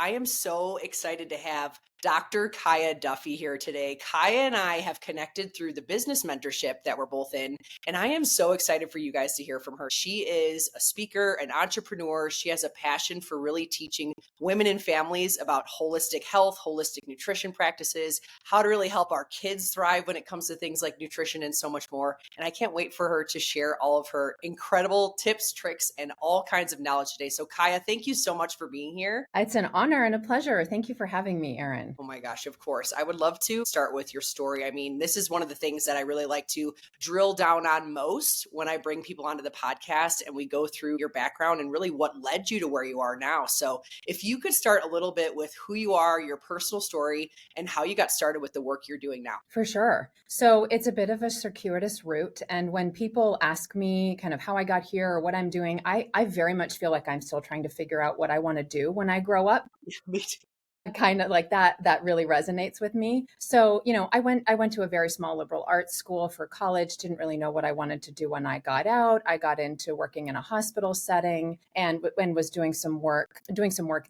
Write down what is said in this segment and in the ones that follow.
I am so excited to have Dr. Kiyah Duffey here today. Kiyah and I have connected through the business mentorship that we're both in, and I am so excited for you guys to hear from her. She is a speaker, an entrepreneur. She has a passion for really teaching women and families about holistic health, holistic nutrition practices, how to really help our kids thrive when it comes to things like nutrition and so much more. And I can't wait for her to share all of her incredible tips, tricks, and all kinds of knowledge today. So Kiyah, thank you so much for being here. It's an honor and a pleasure. Thank you for having me, Erin. Oh my gosh, of course. I would love to start with your story. I mean, this is one of the things that I really like to drill down on most when I bring people onto the podcast and we go through your background and really what led you to where you are now. So, if you could start a little bit with who you are, your personal story, and how you got started with the work you're doing now. For sure. So it's a bit of a circuitous route. And when people ask me kind of how I got here or what I'm doing, I very much feel like I'm still trying to figure out what I want to do when I grow up. Me too. Kind of like that really resonates with me. So, I went to a very small liberal arts school for college, didn't really know what I wanted to do when I got out. I got into working in a hospital setting and was doing some work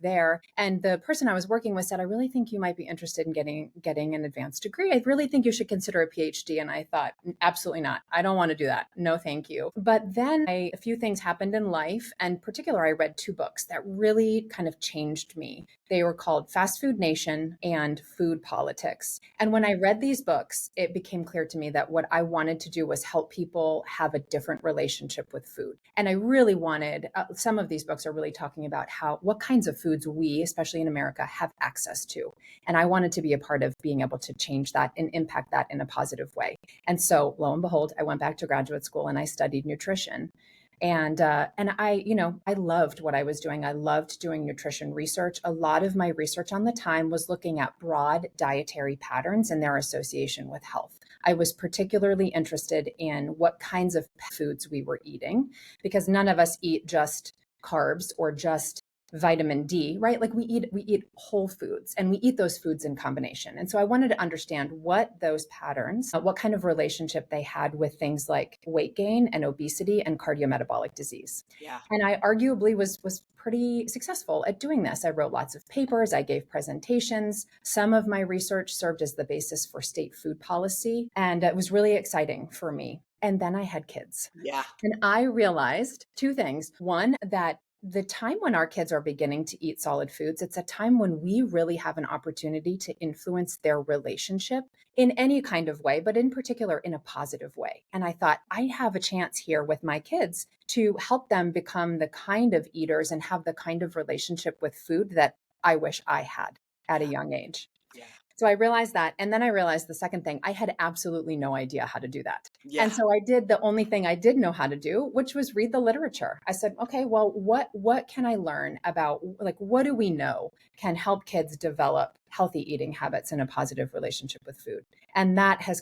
there. And the person I was working with said, "I really think you might be interested in getting an advanced degree. I really think you should consider a PhD." And I thought, absolutely not. I don't want to do that. No, thank you. But then a few things happened in life. And in particular, I read two books that really kind of changed me. They were called Fast Food Nation and Food Politics. And when I read these books, it became clear to me that what I wanted to do was help people have a different relationship with food. And I really wanted, some of these books are really talking about what kinds of foods we, especially in America, have access to. And I wanted to be a part of being able to change that and impact that in a positive way. And so lo and behold, I went back to graduate school and I studied nutrition. And I loved what I was doing. I loved doing nutrition research. A lot of my research on the time was looking at broad dietary patterns and their association with health. I was particularly interested in what kinds of foods we were eating, because none of us eat just carbs or just vitamin D, right? Like we eat whole foods and we eat those foods in combination. And so I wanted to understand what those patterns, what kind of relationship they had with things like weight gain and obesity and cardiometabolic disease. Yeah. And I arguably was pretty successful at doing this. I wrote lots of papers, I gave presentations. Some of my research served as the basis for state food policy, and it was really exciting for me. And then I had kids. Yeah. And I realized two things. One, that the time when our kids are beginning to eat solid foods, it's a time when we really have an opportunity to influence their relationship in any kind of way, but in particular in a positive way. And I thought, I have a chance here with my kids to help them become the kind of eaters and have the kind of relationship with food that I wish I had at a young age. Yeah. So I realized that. And then I realized the second thing, I had absolutely no idea how to do that. Yeah. And so I did the only thing I did know how to do, which was read the literature. I said, okay, well, what can I learn about, like, what do we know can help kids develop healthy eating habits and a positive relationship with food? And that has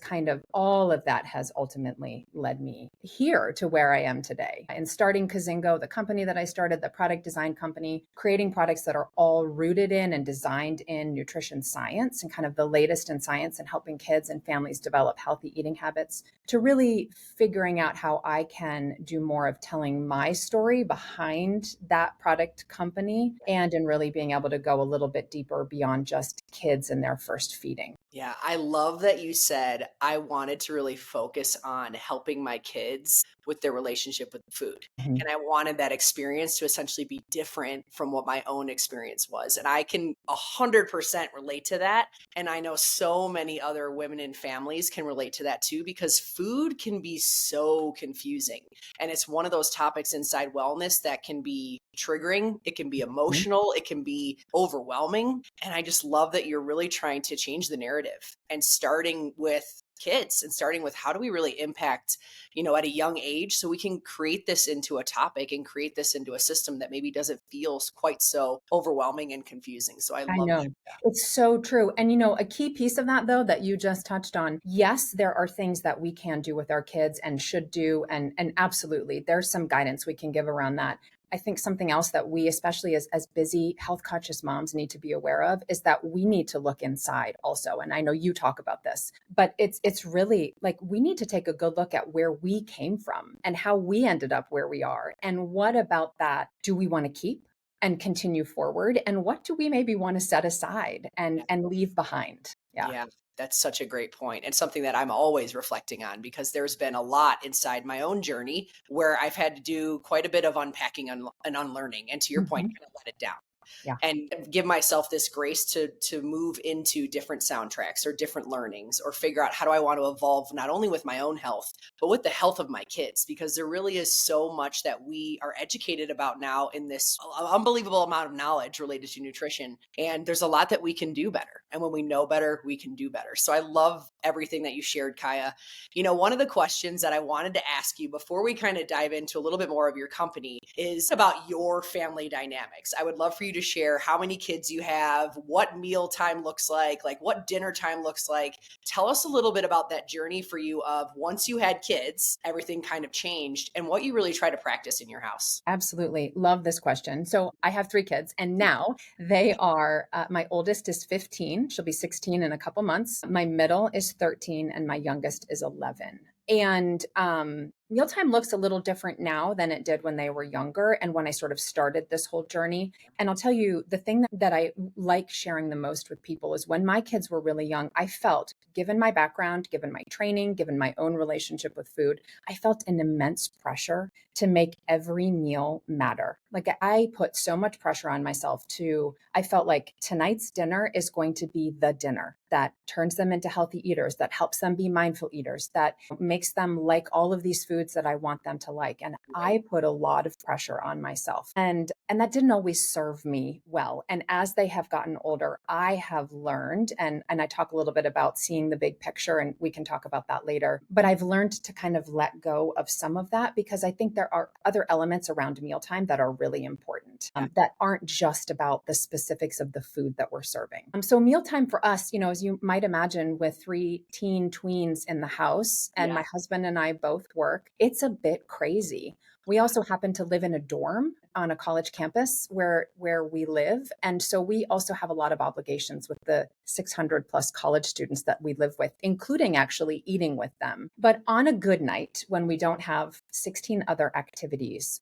all of that has ultimately led me here to where I am today. And starting Kizingo, the company that I started, the product design company, creating products that are all rooted in and designed in nutrition science and kind of the latest in science and helping kids and families develop healthy eating habits, to really figuring out how I can do more of telling my story behind that product company and in really being able to go a little bit deeper beyond just kids and their first feeding. Yeah, I love that you said I wanted to really focus on helping my kids with their relationship with food. Mhm. And I wanted that experience to essentially be different from what my own experience was. And I can 100% relate to that. And I know so many other women and families can relate to that too, because food can be so confusing. And it's one of those topics inside wellness that can be triggering. It can be emotional. It can be overwhelming. And I just love that you're really trying to change the narrative and starting with kids and starting with how do we really impact, at a young age, so we can create this into a topic and create this into a system that maybe doesn't feel quite so overwhelming and confusing. So I I love know. that. It's so true. And a key piece of that though that you just touched on, yes, there are things that we can do with our kids and should do, and absolutely there's some guidance we can give around that. I think something else that we, especially as busy health conscious moms, need to be aware of is that we need to look inside also. And I know you talk about this, but it's really like we need to take a good look at where we came from and how we ended up where we are. And what about that do we want to keep? and continue forward? And what do we maybe want to set aside and leave behind? Yeah. Yeah, that's such a great point, and something that I'm always reflecting on, because there's been a lot inside my own journey where I've had to do quite a bit of unpacking and unlearning. And to your point, Mhm. kind of let it down Yeah. and give myself this grace to move into different soundtracks or different learnings, or figure out how do I want to evolve, not only with my own health but with the health of my kids, because there really is so much that we are educated about now in this unbelievable amount of knowledge related to nutrition, and there's a lot that we can do better, and when we know better we can do better. So I love everything that you shared, Kiyah. One of the questions that I wanted to ask you before we kind of dive into a little bit more of your company is about your family dynamics. I would love for you to share how many kids you have, what mealtime looks like what dinner time looks like. Tell us a little bit about that journey for you of once you had kids, everything kind of changed, and what you really try to practice in your house. Absolutely. Love this question. So I have 3 kids, and now they are my oldest is 15. She'll be 16 in a couple months. My middle is 13, and my youngest is 11. And mealtime looks a little different now than it did when they were younger and when I sort of started this whole journey. And I'll tell you, the thing that I like sharing the most with people is when my kids were really young, I felt, given my background, given my training, given my own relationship with food, I felt an immense pressure to make every meal matter. Like I put so much pressure on myself I felt like tonight's dinner is going to be the dinner that turns them into healthy eaters, that helps them be mindful eaters, that makes them like all of these foods that I want them to like. And Right. I put a lot of pressure on myself. And that didn't always serve me well. And as they have gotten older, I have learned, and I talk a little bit about seeing the big picture, and we can talk about that later. But I've learned to kind of let go of some of that, because I think there are other elements around mealtime that are really important, that aren't just about the specifics of the food that we're serving. So mealtime for us, as you might imagine, with 3 teen tweens in the house, and Yeah. my husband and I both work, it's a bit crazy. We also happen to live in a dorm on a college campus where we live. And so we also have a lot of obligations with the 600 plus college students that we live with, including actually eating with them. But on a good night, when we don't have 16 other activities,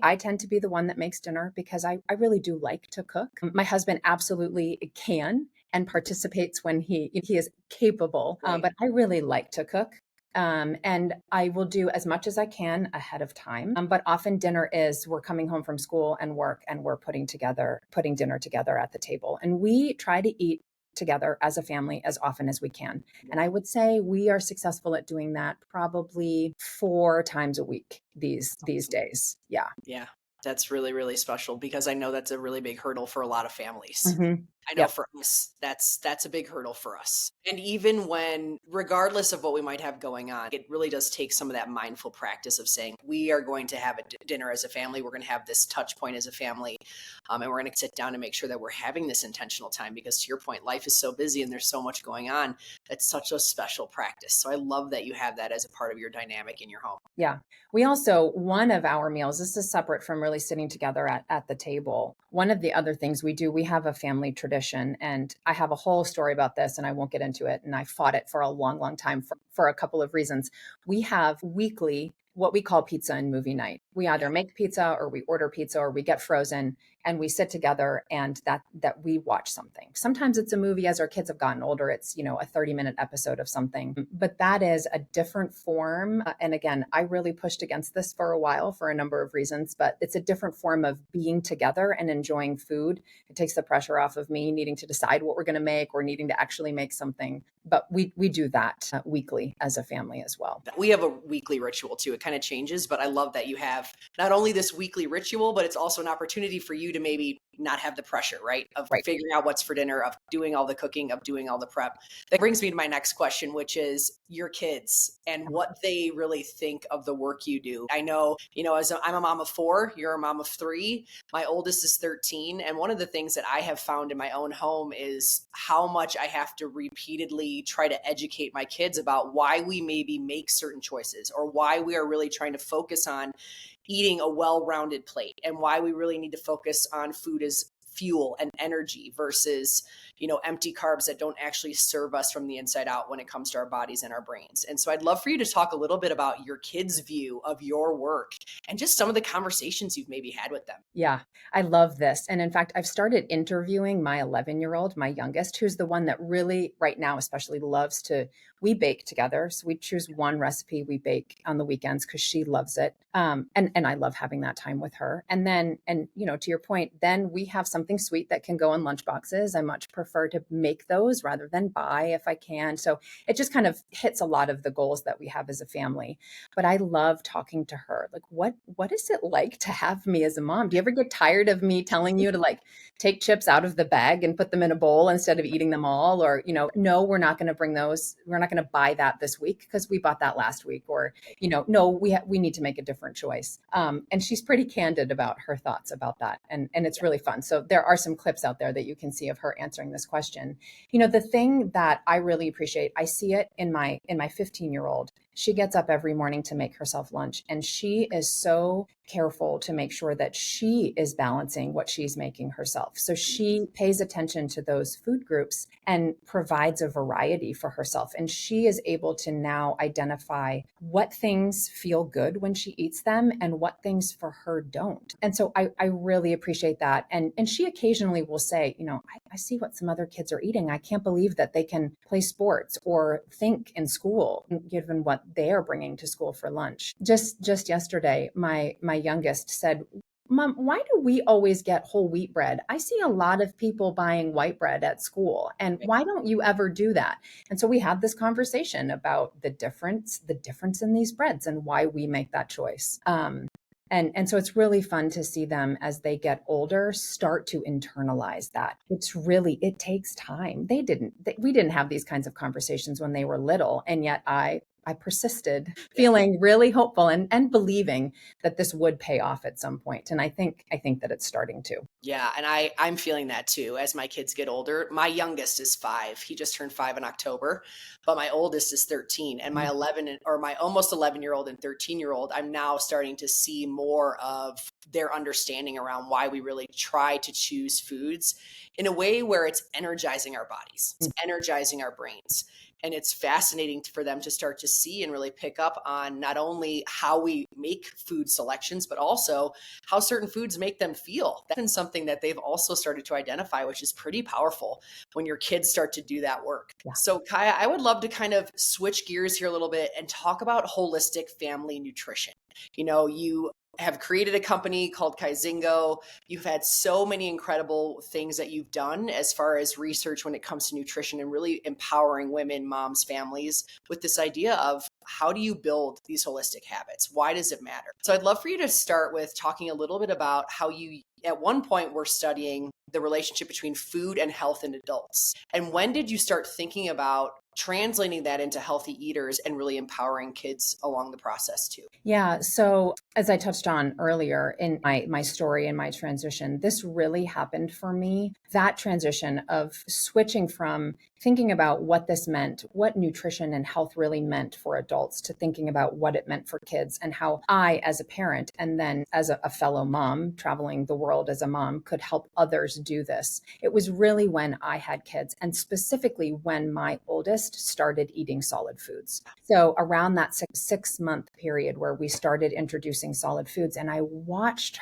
I tend to be the one that makes dinner, because I really do like to cook. My husband absolutely can and participates when he is capable. Right. But I really like to cook. And I will do as much as I can ahead of time. But often dinner is, we're coming home from school and work, and we're putting dinner together at the table. And we try to eat together as a family as often as we can. And I would say we are successful at doing that probably 4 times a week these days. Yeah. Yeah, that's really, really special, because I know that's a really big hurdle for a lot of families. Mm-hmm. I know Yep. for us, that's a big hurdle for us. And even when, regardless of what we might have going on, it really does take some of that mindful practice of saying, we are going to have a dinner as a family. We're going to have this touch point as a family. And we're going to sit down and make sure that we're having this intentional time, because to your point, life is so busy and there's so much going on. It's such a special practice. So I love that you have that as a part of your dynamic in your home. Yeah. We also, one of our meals, this is separate from really sitting together at the table. One of the other things we do, we have a family tradition, and I have a whole story about this, and I won't get into it. And I fought it for a long, long time for a couple of reasons. We have weekly what we call pizza and movie night. We either make pizza, or we order pizza, or we get frozen, and we sit together, and that we watch something. Sometimes it's a movie. As our kids have gotten older, it's a 30-minute episode of something. But that is a different form. And again, I really pushed against this for a while for a number of reasons, but it's a different form of being together and enjoying food. It takes the pressure off of me needing to decide what we're going to make, or needing to actually make something. But we do that weekly as a family as well. We have a weekly ritual too. It kind of changes, but I love that you have not only this weekly ritual, but it's also an opportunity for you to maybe not have the pressure, right? Of Right. figuring out what's for dinner, of doing all the cooking, of doing all the prep. That brings me to my next question, which is your kids and what they really think of the work you do. I know, I'm a mom of 4, you're a mom of 3. My oldest is 13. And one of the things that I have found in my own home is how much I have to repeatedly try to educate my kids about why we maybe make certain choices, or why we are really trying to focus on eating a well-rounded plate, and why we really need to focus on food as fuel and energy versus, empty carbs that don't actually serve us from the inside out when it comes to our bodies and our brains. And so I'd love for you to talk a little bit about your kids' view of your work and just some of the conversations you've maybe had with them. Yeah, I love this. And in fact, I've started interviewing my 11-year-old, my youngest, who's the one that really right now especially loves to, we bake together. So we choose one recipe we bake on the weekends because she loves it. And I love having that time with her. And then, to your point, then we have something sweet that can go in lunch boxes. I much prefer to make those rather than buy if I can. So it just kind of hits a lot of the goals that we have as a family. But I love talking to her. Like, what is it like to have me as a mom? Do you ever get tired of me telling you to like take chips out of the bag and put them in a bowl instead of eating them all? Or, no, we're not going to bring those. We're not going to buy that this week because we bought that last week. Or, no, we need to make a different choice. And she's pretty candid about her thoughts about that. And it's really fun. So there are some clips out there that you can see of her answering this question. The thing that I really appreciate, I see it in my 15-year-old. She gets up every morning to make herself lunch, and she is so careful to make sure that she is balancing what she's making herself. So she pays attention to those food groups and provides a variety for herself. And she is able to now identify what things feel good when she eats them and what things for her don't. And so I really appreciate that. And she occasionally will say, I see what some other kids are eating. I can't believe that they can play sports or think in school, given what they are bringing to school for lunch. Just yesterday, my youngest said, Mom, why do we always get whole wheat bread? I see a lot of people buying white bread at school. And why don't you ever do that? And so we had this conversation about the difference in these breads and why we make that choice. And so it's really fun to see them as they get older start to internalize that. It takes time. We didn't have these kinds of conversations when they were little. And yet I persisted, feeling really hopeful and believing that this would pay off at some point. And I think that it's starting to. Yeah. And I'm feeling that too. As my kids get older, my youngest is 5. He just turned 5 in October, but my oldest is 13, and my my almost 11-year-old and 13-year-old, I'm now starting to see more of their understanding around why we really try to choose foods in a way where it's energizing our bodies, it's energizing our brains. And it's fascinating for them to start to see and really pick up on not only how we make food selections, but also how certain foods make them feel. That's been something that they've also started to identify, which is pretty powerful when your kids start to do that work. Yeah. So Kiyah, I would love to kind of switch gears here a little bit and talk about holistic family nutrition. You have created a company called Kizingo. You've had so many incredible things that you've done as far as research when it comes to nutrition and really empowering women, moms, families with this idea of how do you build these holistic habits? Why does it matter? So I'd love for you to start with talking a little bit about how you, at one point, were studying the relationship between food and health in adults. And when did you start thinking about translating that into healthy eaters and really empowering kids along the process too? Yeah. So as I touched on earlier in my story and my transition, this really happened for me. That transition of switching from thinking about what this meant, what nutrition and health really meant for adults, to thinking about what it meant for kids and how I, as a parent, and then as a fellow mom traveling the world as a mom, could help others do this. It was really when I had kids, and specifically when my oldest started eating solid foods. So around that 6-month period where we started introducing solid foods, and I watched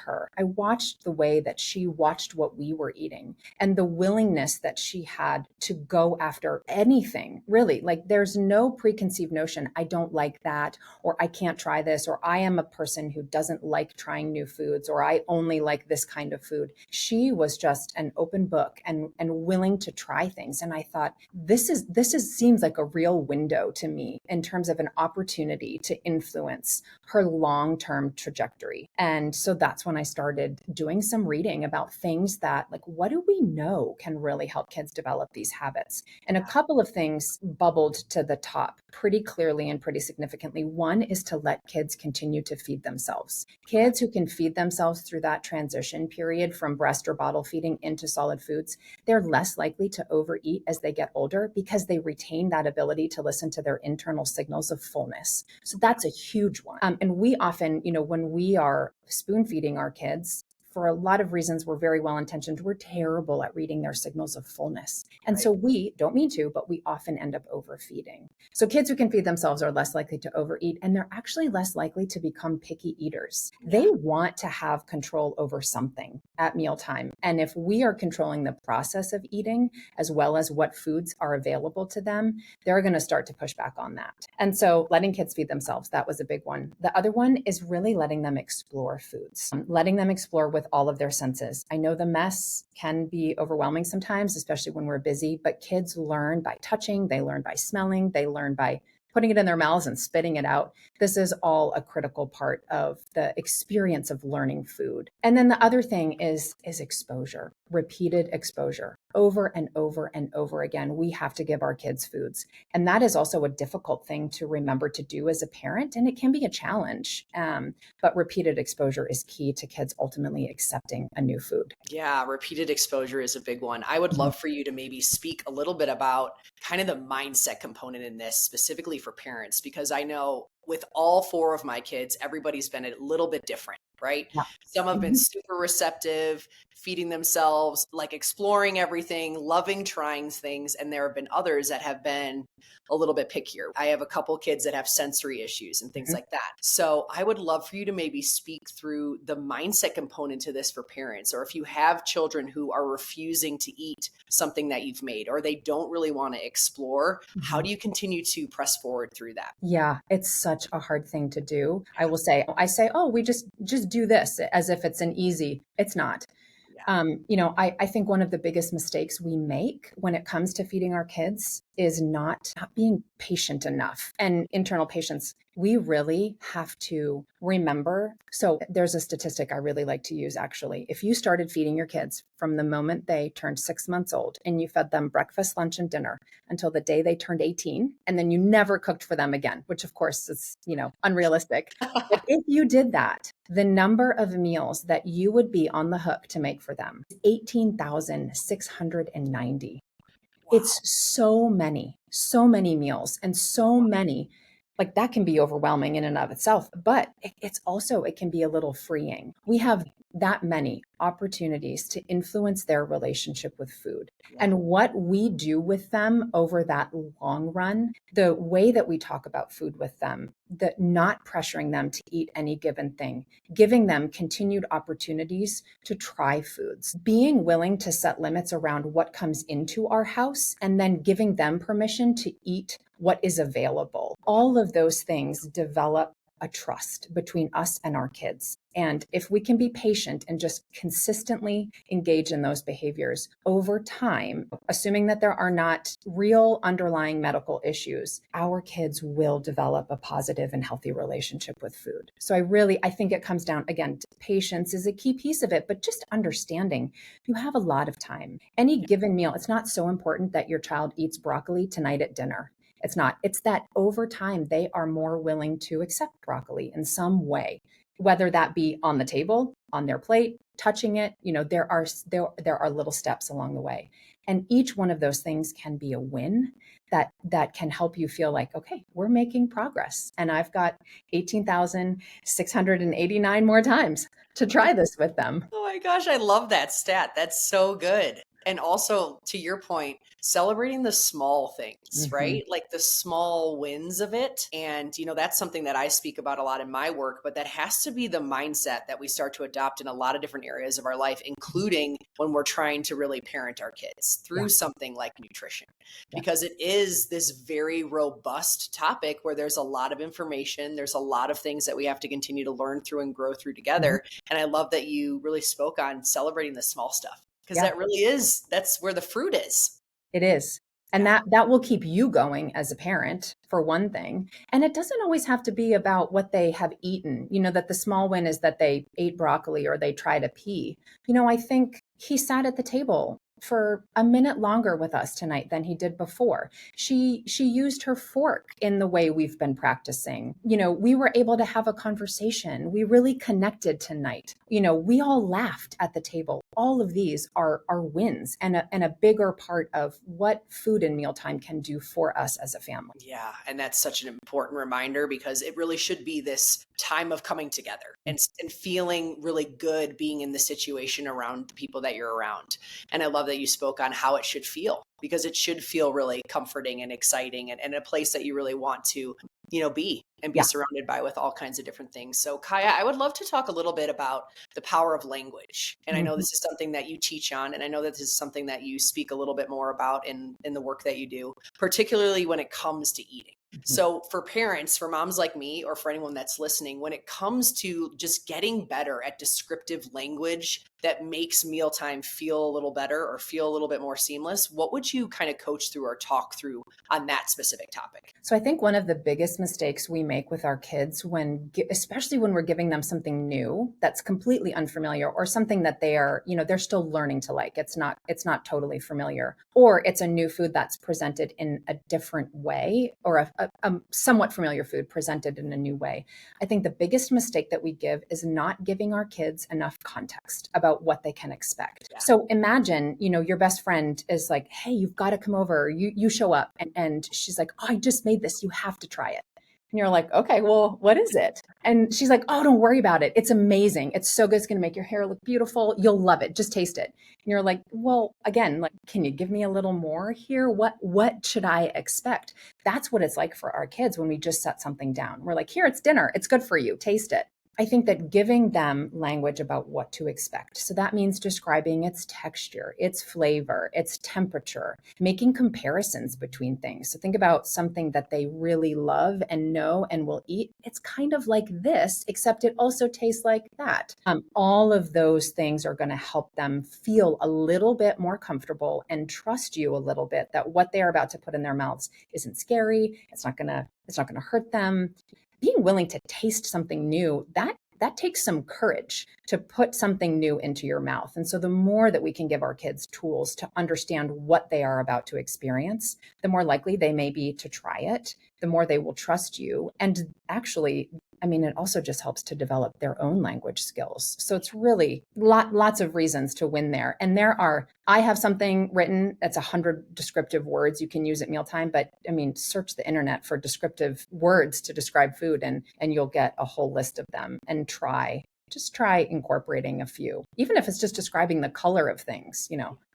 the way that she watched what we were eating and the willingness that she had to go after anything, really. Like, there's no preconceived notion, I don't like that, or I can't try this, or I am a person who doesn't like trying new foods, or I only like this kind of food. She was just an open book and willing to try things. And I thought, this seems like a real window to me in terms of an opportunity to influence her long-term trajectory. And so that's when I started doing some reading about things that, like, what do we know can really help kids develop these habits? And a couple of things bubbled to the top pretty clearly and pretty significantly. One is to let kids continue to feed themselves. Kids who can feed themselves through that transition period from breast or bottle feeding into solid foods, they're less likely to overeat as they get older because they retain that ability to listen to their internal signals of fullness. So that's a huge one. And we often, when we are spoon feeding our kids, for a lot of reasons, we're very well intentioned. We're terrible at reading their signals of fullness. And Right. so we don't mean to, but we often end up overfeeding. So kids who can feed themselves are less likely to overeat, and they're actually less likely to become picky eaters. Yeah. They want to have control over something at mealtime. And if we are controlling the process of eating, as well as what foods are available to them, they're going to start to push back on that. And so letting kids feed themselves, that was a big one. The other one is really letting them explore foods, letting them explore with all of their senses. I know the mess can be overwhelming sometimes, especially when we're busy, but kids learn by touching, they learn by smelling, they learn by putting it in their mouths and spitting it out. This is all a critical part of the experience of learning food. And then the other thing is exposure, repeated exposure. Over and over and over again, we have to give our kids foods. And that is also a difficult thing to remember to do as a parent, and it can be a challenge. But repeated exposure is key to kids ultimately accepting a new food. Yeah, repeated exposure is a big one. I would love for you to maybe speak a little bit about kind of the mindset component in this, specifically for parents, because I know with all four of my kids, everybody's been a little bit different, right? Yeah. Some have been Mhm. super receptive, feeding themselves, like exploring everything, loving trying things. And there have been others that have been a little bit pickier. I have a couple kids that have sensory issues and things Mhm. like that. So I would love for you to maybe speak through the mindset component to this for parents, or if you have children who are refusing to eat something that you've made, or they don't really want to explore, how Mhm. do you continue to press forward through that? Yeah, it's such a hard thing to do. I say, oh, we just do this as if it's an easy. It's not. Yeah. I think one of the biggest mistakes we make when it comes to feeding our kids is not being patient enough. And internal patience, we really have to remember. So there's a statistic I really like to use actually. If you started feeding your kids from the moment they turned 6 months old and you fed them breakfast, lunch, and dinner until the day they turned 18, and then you never cooked for them again, which of course is, unrealistic. But if you did that, the number of meals that you would be on the hook to make for them is 18,690. Wow. It's so many meals and so many, like that can be overwhelming in and of itself, but it can be a little freeing. We have that many opportunities to influence their relationship with food Yeah. and what we do with them over that long run, the way that we talk about food with them, the not pressuring them to eat any given thing, giving them continued opportunities to try foods, being willing to set limits around what comes into our house, and then giving them permission to eat what is available. All of those things develop a trust between us and our kids. And if we can be patient and just consistently engage in those behaviors over time, assuming that there are not real underlying medical issues, our kids will develop a positive and healthy relationship with food. So I think it comes down again to patience is a key piece of it, but just understanding you have a lot of time. Any given meal, it's not so important that your child eats broccoli tonight at dinner. It's not. It's that over time, they are more willing to accept broccoli in some way, whether that be on the table, on their plate, touching it. There are little steps along the way. And each one of those things can be a win that can help you feel like, okay, we're making progress. And I've got 18,689 more times to try this with them. Oh my gosh, I love that stat. That's so good. And also, to your point, celebrating the small things, Mhm. right? Like the small wins of it. And, that's something that I speak about a lot in my work, but that has to be the mindset that we start to adopt in a lot of different areas of our life, including when we're trying to really parent our kids Yeah. through something like nutrition, Yeah. because it is this very robust topic where there's a lot of information, there's a lot of things that we have to continue to learn through and grow through Mhm. together. And I love that you really spoke on celebrating the small stuff, because Yeah. that really that's where the fruit is. It is. And Yeah. that will keep you going as a parent, for one thing. And it doesn't always have to be about what they have eaten, that the small win is that they ate broccoli or they tried a pea. I think he sat at the table for a minute longer with us tonight than he did before. She used her fork in the way we've been practicing. We were able to have a conversation. We really connected tonight. We all laughed at the table. All of these are wins and a bigger part of what food and mealtime can do for us as a family. Yeah. And that's such an important reminder, because it really should be this time of coming together and feeling really good being in the situation around the people that you're around. And I love that you spoke on how it should feel, because it should feel really comforting and exciting, and a place that you really want to, be and be Yeah. surrounded by, with all kinds of different things. So Kiyah, I would love to talk a little bit about the power of language. And I know this is something that you teach on, and I know that this is something that you speak a little bit more about in the work that you do, particularly when it comes to eating. So for parents, for moms like me, or for anyone that's listening, when it comes to just getting better at descriptive language that makes mealtime feel a little better or feel a little bit more seamless, what would you kind of coach through or talk through on that specific topic? So I think one of the biggest mistakes we make with our kids, especially when we're giving them something new that's completely unfamiliar, or something that they're still learning to like. It's not totally familiar, or it's a new food that's presented in a different way, or a somewhat familiar food presented in a new way. I think the biggest mistake that we give is not giving our kids enough context about what they can expect. Yeah. So imagine, your best friend is like, hey, you've got to come over. You show up, and she's like, oh, I just made this. You have to try it. And you're like, okay, well, what is it? And she's like, oh, don't worry about it. It's amazing. It's so good. It's going to make your hair look beautiful. You'll love it. Just taste it. And you're like, well, again, like, can you give me a little more here? What should I expect? That's what it's like for our kids when we just set something down. We're like, here, it's dinner. It's good for you. Taste it. I think that giving them language about what to expect. So that means describing its texture, its flavor, its temperature, making comparisons between things. So think about something that they really love and know and will eat. It's kind of like this, except it also tastes like that. All of those things are going to help them feel a little bit more comfortable and trust you a little bit that what they're about to put in their mouths isn't scary. It's not going to hurt them. Being willing to taste something new, that takes some courage to put something new into your mouth. And so the more that we can give our kids tools to understand what they are about to experience, the more likely they may be to try it, the more they will trust you. And actually, it also just helps to develop their own language skills. So it's really lots of reasons to win there. And I have something written that's 100 descriptive words you can use at mealtime, but search the internet for descriptive words to describe food, and you'll get a whole list of them. And try incorporating a few, even if it's just describing the color of things,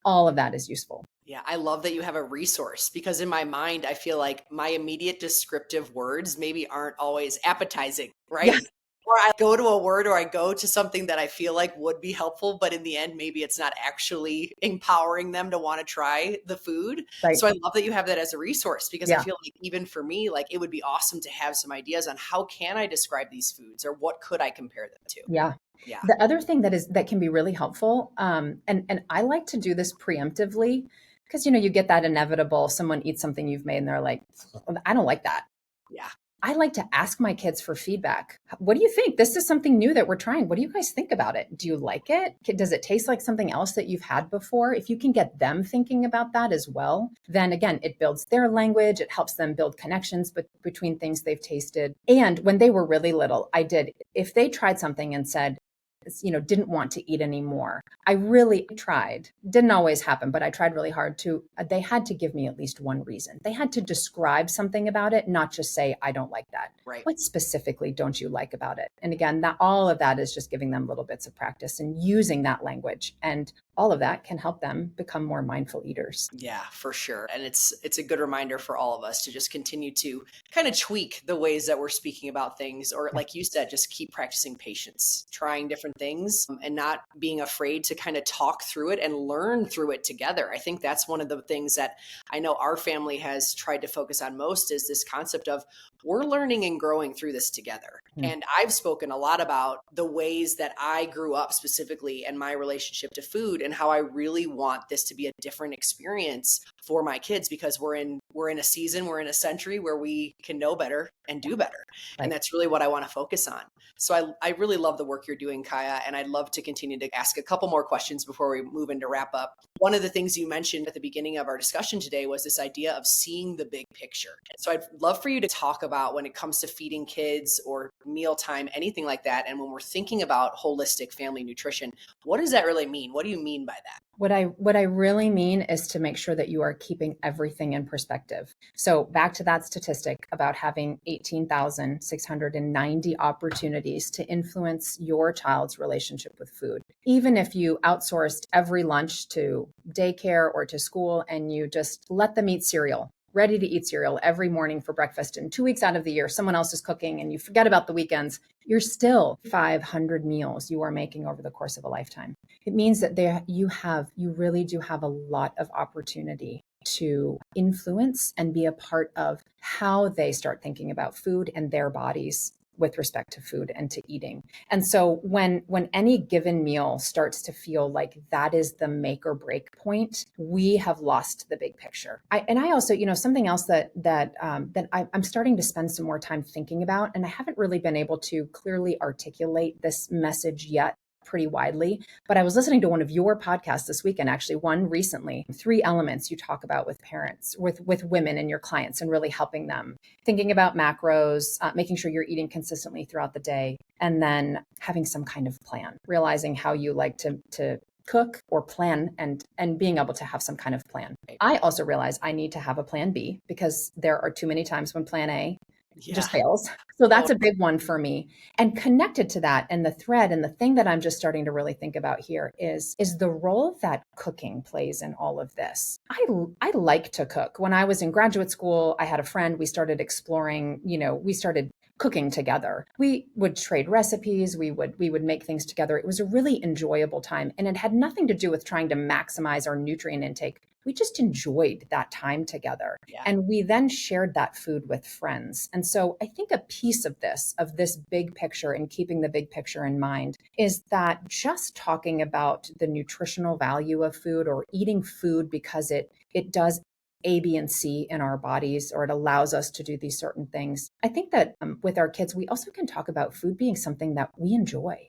all of that is useful. Yeah, I love that you have a resource, because in my mind, I feel like my immediate descriptive words maybe aren't always appetizing, right? Yeah. Or I go to a word, or I go to something that I feel like would be helpful, but in the end, maybe it's not actually empowering them to want to try the food. Right. So I love that you have that as a resource, because Yeah. I feel like even for me, like, it would be awesome to have some ideas on how can I describe these foods, or what could I compare them to? Yeah. Yeah. The other thing that can be really helpful, and I like to do this preemptively, because you get that inevitable, someone eats something you've made and they're like, I don't like that. Yeah. I like to ask my kids for feedback. What do you think? This is something new that we're trying. What do you guys think about it? Do you like it? Does it taste like something else that you've had before? If you can get them thinking about that as well, then again, it builds their language. It helps them build connections between things they've tasted. And when they were really little, if they tried something and said, didn't want to eat anymore, I really tried. Didn't always happen, but I tried really hard they had to give me at least one reason. They had to describe something about it, not just say, I don't like that. Right. What specifically don't you like about it? And again, all of that is just giving them little bits of practice and using that language. And all of that can help them become more mindful eaters. Yeah, for sure. And it's a good reminder for all of us to just continue to kind of tweak the ways that we're speaking about things, or like you said, just keep practicing patience, trying different things, and not being afraid to kind of talk through it and learn through it together. I think that's one of the things that I know our family has tried to focus on most, is this concept of we're learning and growing through this together. And I've spoken a lot about the ways that I grew up specifically and my relationship to food and how I really want this to be a different experience for my kids, because we're in a season, we're in a century where we can know better and do better. Right. And that's really what I want to focus on. So I really love the work you're doing, Kiyah, and I'd love to continue to ask a couple more questions before we move into wrap up. One of the things you mentioned at the beginning of our discussion today was this idea of seeing the big picture. So I'd love for you to talk about, when it comes to feeding kids or mealtime, anything like that, and when we're thinking about holistic family nutrition, what does that really mean? What do you mean by that? What I really mean is to make sure that you are keeping everything in perspective. So back to that statistic about having 18,690 opportunities to influence your child's relationship with food. Even if you outsourced every lunch to daycare or to school and you just let them eat cereal, ready to eat cereal every morning for breakfast, and 2 weeks out of the year, someone else is cooking and you forget about the weekends, you're still 500 meals you are making over the course of a lifetime. It means that you really do have a lot of opportunity to influence and be a part of how they start thinking about food and their bodies with respect to food and to eating. And so when any given meal starts to feel like that is the make or break point, we have lost the big picture. I also, something else that I'm starting to spend some more time thinking about, and I haven't really been able to clearly articulate this message yet pretty widely, but I was listening to one of your podcasts this weekend, actually one recently, 3 elements you talk about with parents, with women and your clients, and really helping them thinking about macros, making sure you're eating consistently throughout the day, and then having some kind of plan, realizing how you like to cook or plan, and being able to have some kind of plan. I also realize I need to have a plan B, because there are too many times when plan A just fails. So that's a big one for me. And connected to that, and the thread and the thing that I'm just starting to really think about here is the role that cooking plays in all of this. I like to cook. When I was in graduate school, I had a friend, we started exploring, we started cooking together. We would trade recipes, we would make things together. It was a really enjoyable time, and it had nothing to do with trying to maximize our nutrient intake. We just enjoyed that time together. Yeah. And we then shared that food with friends. And so I think a piece of this big picture and keeping the big picture in mind is that just talking about the nutritional value of food, or eating food because it does A, B, and C in our bodies, or it allows us to do these certain things. I think that with our kids, we also can talk about food being something that we enjoy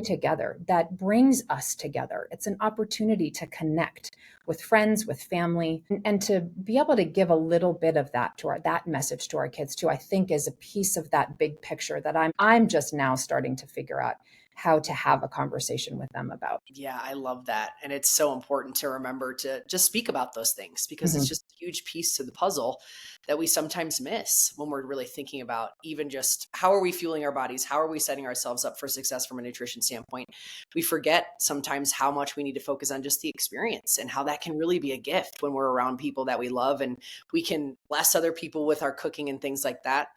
together, that brings us together. It's an opportunity to connect with friends, with family, and to be able to give a little bit of that that message to our kids too, I think is a piece of that big picture that I'm just now starting to figure out how to have a conversation with them about. Yeah, I love that. And it's so important to remember to just speak about those things, because it's just a huge piece to the puzzle that we sometimes miss when we're really thinking about even just how are we fueling our bodies? How are we setting ourselves up for success from a nutrition standpoint? We forget sometimes how much we need to focus on just the experience, and how that can really be a gift when we're around people that we love, and we can bless other people with our cooking and things like that.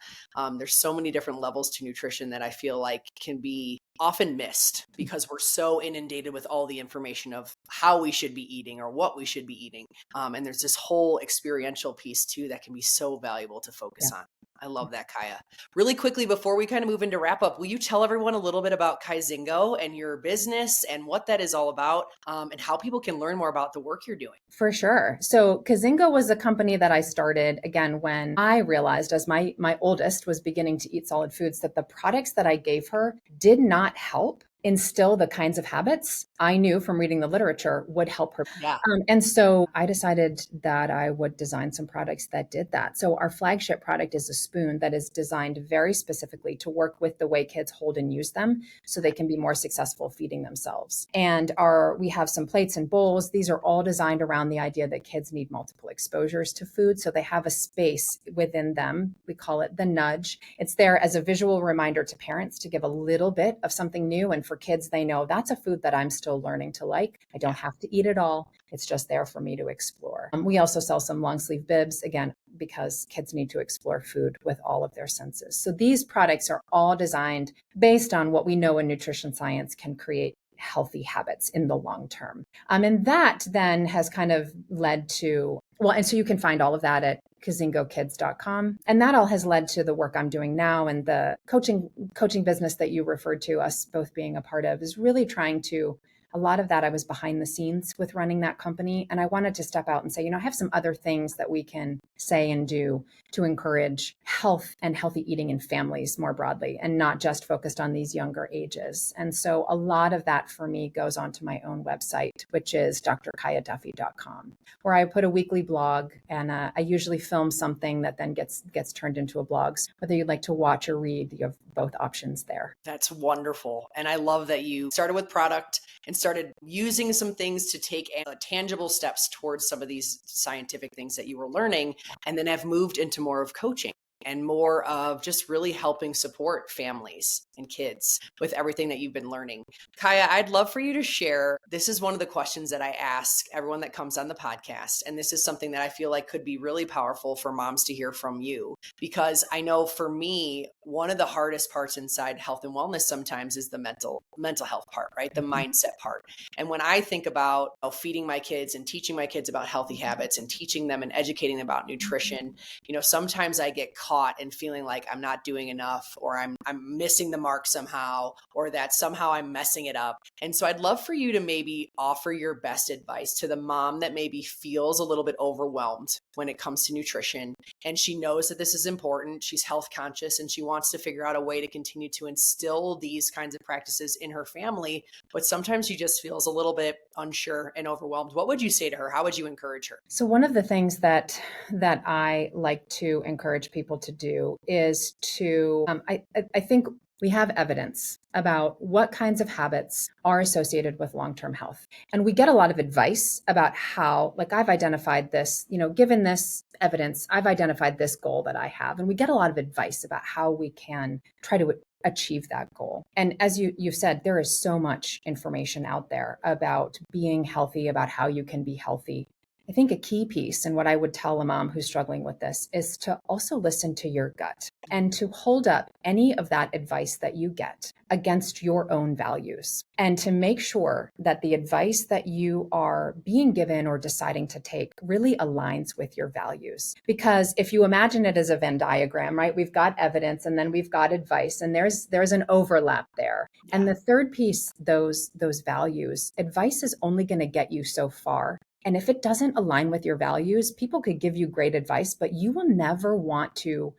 There's so many different levels to nutrition that I feel like can be often missed because we're so inundated with all the information of how we should be eating or what we should be eating. And there's this whole experiential piece too that can be so valuable to focus on. I love that, Kiyah. Really quickly, before we kind of move into wrap up, will you tell everyone a little bit about Kizingo and your business and what that is all about, and how people can learn more about the work you're doing? For sure. So Kizingo was a company that I started, again, when I realized, as my oldest was beginning to eat solid foods, that the products that I gave her did not help instill the kinds of habits I knew from reading the literature would help her. Yeah. And so I decided that I would design some products that did that. So our flagship product is a spoon that is designed very specifically to work with the way kids hold and use them so they can be more successful feeding themselves. And we have some plates and bowls. These are all designed around the idea that kids need multiple exposures to food. So they have a space within them. We call it the nudge. It's there as a visual reminder to parents to give a little bit of something new. And for kids, they know that's a food that I'm still learning to like. I don't have to eat it all. It's just there for me to explore. We also sell some long sleeve bibs, again, because kids need to explore food with all of their senses. So these products are all designed based on what we know in nutrition science can create healthy habits in the long term. And that then has kind of led to, well, and so you can find all of that at kizingokids.com. And that all has led to the work I'm doing now, and the coaching business that you referred to us both being a part of is really trying to, a lot of that I was behind the scenes with running that company. And I wanted to step out and say, I have some other things that we can say and do to encourage health and healthy eating in families more broadly, and not just focused on these younger ages. And so a lot of that for me goes onto my own website, which is drkiyahduffey.com, where I put a weekly blog, and I usually film something that then gets turned into a blog. So whether you'd like to watch or read, you have both options there. That's wonderful. And I love that you started with product and started using some things to take tangible steps towards some of these scientific things that you were learning, and then have moved into more of coaching and more of just really helping support families and kids with everything that you've been learning. Kiyah, I'd love for you to share. This is one of the questions that I ask everyone that comes on the podcast. And this is something that I feel like could be really powerful for moms to hear from you, because I know for me, one of the hardest parts inside health and wellness sometimes is the mental health part, right? The mindset part. And when I think about feeding my kids and teaching my kids about healthy habits and teaching them and educating them about nutrition, sometimes I get caught in feeling like I'm not doing enough, or I'm missing the mark somehow, or that somehow I'm messing it up. And so I'd love for you to maybe offer your best advice to the mom that maybe feels a little bit overwhelmed when it comes to nutrition, and she knows that this is important. She's health conscious and she wants to figure out a way to continue to instill these kinds of practices in her family, but sometimes she just feels a little bit unsure and overwhelmed. What would you say to her? How would you encourage her? So one of the things that I like to encourage people to do is to, I think we have evidence about what kinds of habits are associated with long-term health. And we get a lot of advice about how, like, I've identified this, given this evidence, I've identified this goal that I have. And we get a lot of advice about how we can try to achieve that goal. And as you've said, there is so much information out there about being healthy, about how you can be healthy. I think a key piece, and what I would tell a mom who's struggling with this, is to also listen to your gut and to hold up any of that advice that you get against your own values, and to make sure that the advice that you are being given or deciding to take really aligns with your values. Because if you imagine it as a Venn diagram, right, we've got evidence and then we've got advice, and there's an overlap there. Yeah. And the third piece, those values, advice is only going to get you so far. And if it doesn't align with your values, people could give you great advice, but you will never want to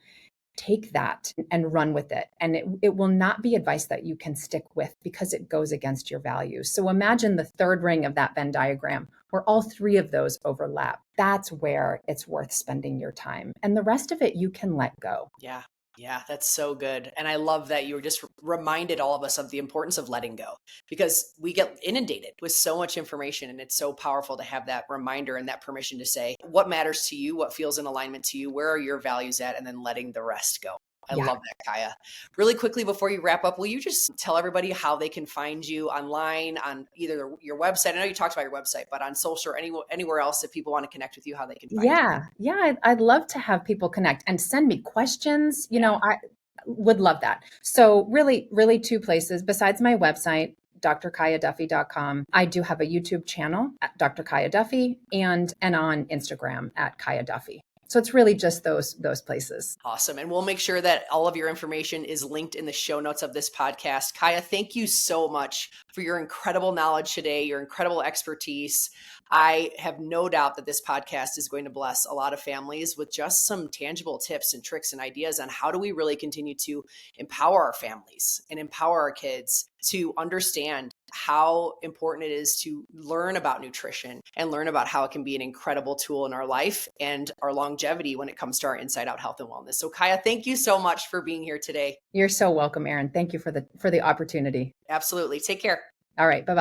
take that and run with it. And it will not be advice that you can stick with because it goes against your values. So imagine the third ring of that Venn diagram where all three of those overlap. That's where it's worth spending your time. And the rest of it, you can let go. Yeah. Yeah, that's so good. And I love that you were just reminded all of us of the importance of letting go, because we get inundated with so much information, and it's so powerful to have that reminder and that permission to say what matters to you, what feels in alignment to you, where are your values at, and then letting the rest go. I love that, Kiyah. Really quickly before you wrap up, will you just tell everybody how they can find you online, on either your website? I know you talked about your website, but on social or anywhere else, if people want to connect with you, how they can find you. Yeah. I'd love to have people connect and send me questions. I would love that. So really two places besides my website, drkiyahduffey.com. I do have a YouTube channel at Dr. Kiyah Duffey, and on Instagram at Kiyah Duffey. So it's really just those places. Awesome. And we'll make sure that all of your information is linked in the show notes of this podcast. Kiyah, thank you so much for your incredible knowledge today, your incredible expertise. I have no doubt that this podcast is going to bless a lot of families with just some tangible tips and tricks and ideas on how do we really continue to empower our families and empower our kids to understand how important it is to learn about nutrition and learn about how it can be an incredible tool in our life and our longevity when it comes to our inside out health and wellness. So Kiyah, thank you so much for being here today. You're so welcome, Erin. Thank you for the opportunity. Absolutely. Take care. All right. Bye-bye.